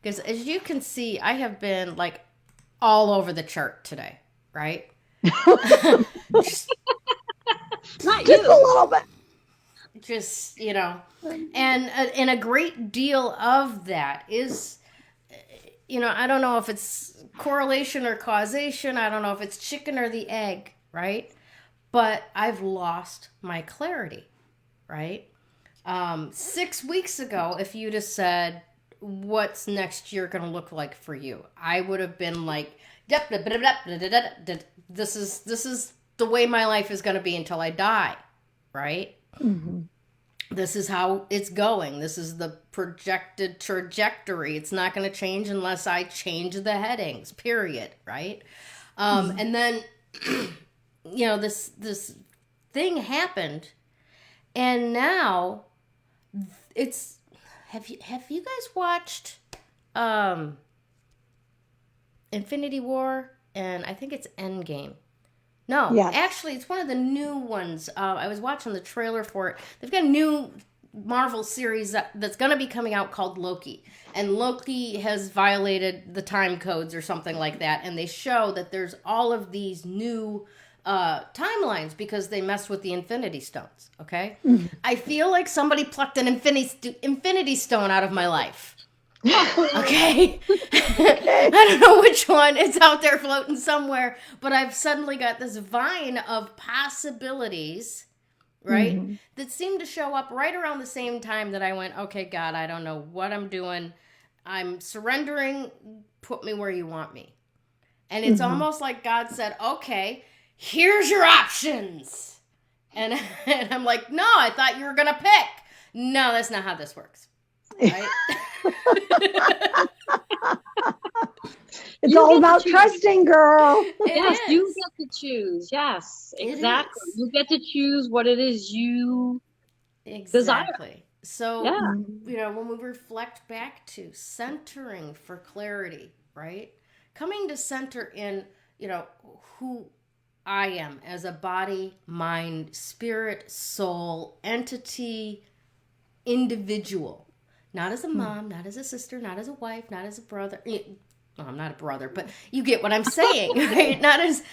S1: Because as you can see, I have been like all over the chart today, right?
S2: Not
S3: Just a little bit.
S1: Just, and a great deal of that is, I don't know if it's correlation or causation. I don't know if it's chicken or the egg, right? But I've lost my clarity, right? 6 weeks ago, if you'd have said, what's next year going to look like for you? I would have been like, this is the way my life is going to be until I die, right?
S3: Mm-hmm.
S1: This is how it's going. This is the projected trajectory. It's not going to change unless I change the headings, period, right? And then, this thing happened, and now it's, have you guys watched Infinity War? And I think it's Endgame. No,
S3: Yes.
S1: Actually, it's one of the new ones. I was watching the trailer for it. They've got a new Marvel series that's going to be coming out called Loki. And Loki has violated the time codes or something like that. And they show that there's all of these new timelines because they mess with the Infinity Stones, okay? I feel like somebody plucked an Infinity Stone out of my life. Okay. I don't know which one. It's out there floating somewhere, but I've suddenly got this vine of possibilities, right? That seem to show up right around the same time that I went, okay, God, I don't know what I'm doing. I'm surrendering. Put me where you want me. And it's almost like God said, okay, here's your options. And I'm like, no, I thought you were going to pick. No, that's not how this works. Right?
S3: It's all about trusting, girl.
S2: Yes, you get to choose. Yes, exactly. You get to choose what it is you desire.
S1: So, when we reflect back to centering for clarity, right? Coming to center in, who I am as a body, mind, spirit, soul, entity, individual. Not as a mom, not as a sister, not as a wife, not as a brother. well, I'm not a brother, but you get what I'm saying, right? Not as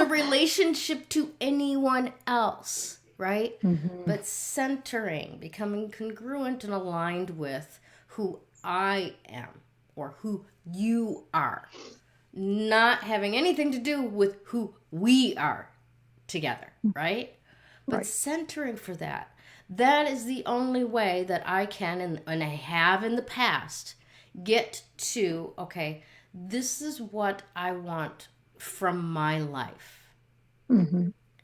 S1: a relationship to anyone else, right? But centering, becoming congruent and aligned with who I am or who you are, not having anything to do with who we are together, right? But centering for that. That is the only way that I can, and I have in the past, get to, okay, this is what I want from my life,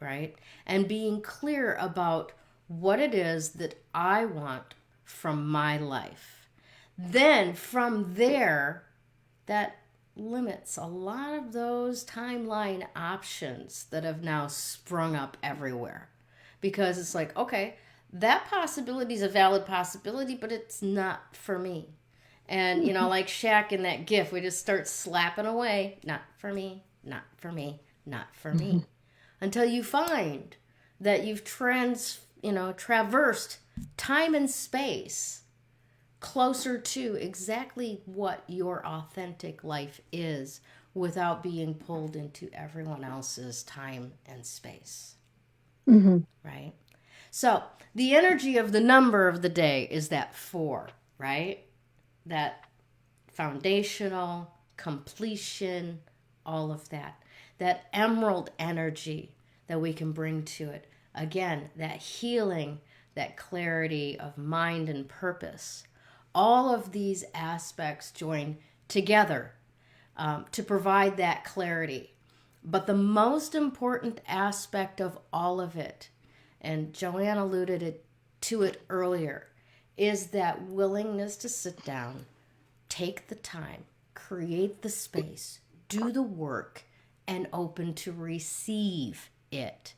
S1: right? And being clear about what it is that I want from my life. Then from there, that limits a lot of those timeline options that have now sprung up everywhere. Because it's like, okay, that possibility is a valid possibility, but it's not for me. And, like Shaq in that GIF, we just start slapping away, not for me, not for me, not for me. Until you find that you've traversed time and space closer to exactly what your authentic life is without being pulled into everyone else's time and space. Right? So the energy of the number of the day is that 4, right? That foundational, completion, all of that. That emerald energy that we can bring to it. Again, that healing, that clarity of mind and purpose. All of these aspects join together to provide that clarity. But the most important aspect of all of it, and Joanne alluded to it earlier, is that willingness to sit down, take the time, create the space, do the work, and open to receive it.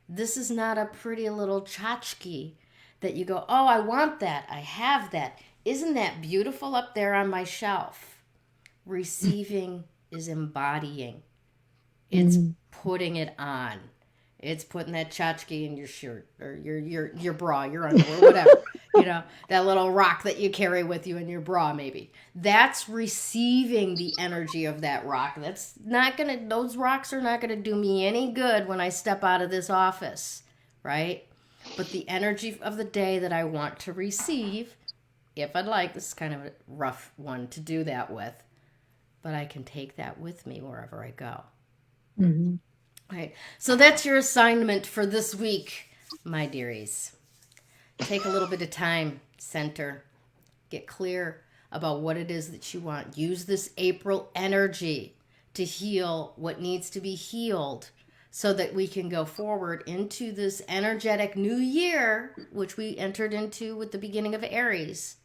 S1: This is not a pretty little tchotchke that you go, oh, I want that, I have that. Isn't that beautiful up there on my shelf? Receiving is embodying. It's putting it on. It's putting that tchotchke in your shirt or your bra, your underwear, whatever. That little rock that you carry with you in your bra, maybe. That's receiving the energy of that rock. Those rocks are not gonna do me any good when I step out of this office, right? But the energy of the day that I want to receive, if I'd like, this is kind of a rough one to do that with, but I can take that with me wherever I go. Right. So that's your assignment for this week, my dearies. Take a little bit of time, center, get clear about what it is that you want. Use this April energy to heal what needs to be healed so that we can go forward into this energetic new year, which we entered into with the beginning of Aries,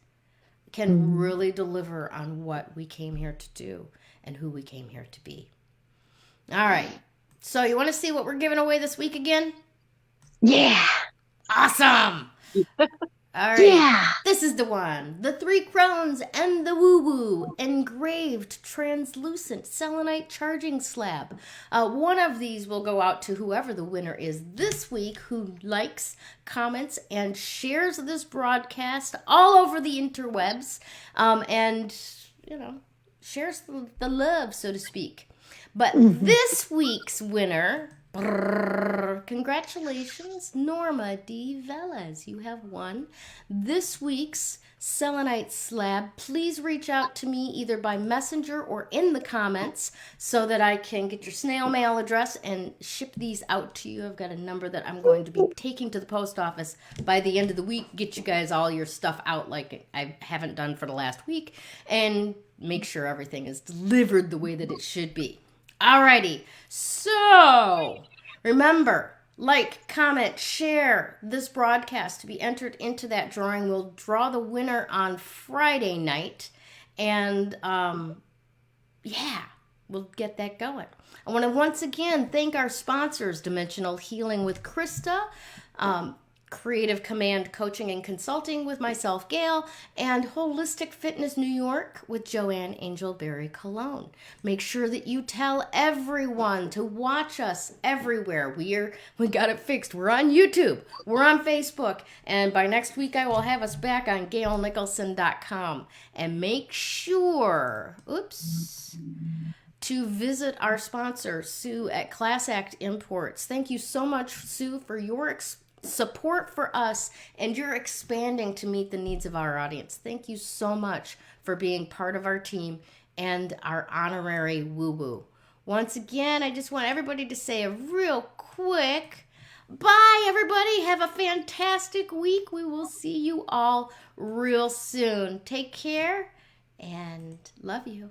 S1: can really deliver on what we came here to do and who we came here to be. All right. So you want to see what we're giving away this week again?
S3: Yeah.
S1: Awesome. All right. Yeah. This is the one. The 3 Crones and the woo-woo engraved translucent selenite charging slab. One of these will go out to whoever the winner is this week, who likes, comments, and shares this broadcast all over the interwebs, and, shares the love, so to speak. But this week's winner, congratulations, Norma D. Velez. You have won this week's selenite slab. Please reach out to me either by messenger or in the comments so that I can get your snail mail address and ship these out to you. I've got a number that I'm going to be taking to the post office by the end of the week. Get you guys all your stuff out like I haven't done for the last week, and make sure everything is delivered the way that it should be. Alrighty, so remember, like, comment, share this broadcast to be entered into that drawing. We'll draw the winner on Friday night, and we'll get that going. I want to once again thank our sponsors, Dimensional Healing with Krista, Creative Command Coaching and Consulting with myself, Gayle, and Wholistic Fitness New York with Joanne Angel Barry Colon. Make sure that you tell everyone to watch us everywhere. We got it fixed. We're on YouTube. We're on Facebook. And by next week, I will have us back on GayleNicholson.com. And make sure, to visit our sponsor, Sue at Class Act Imports. Thank you so much, Sue, for your support for us, and you're expanding to meet the needs of our audience. Thank you so much for being part of our team and our honorary woo-woo. Once again, I just want everybody to say a real quick bye, everybody. Have a fantastic week. We will see you all real soon. Take care and love you.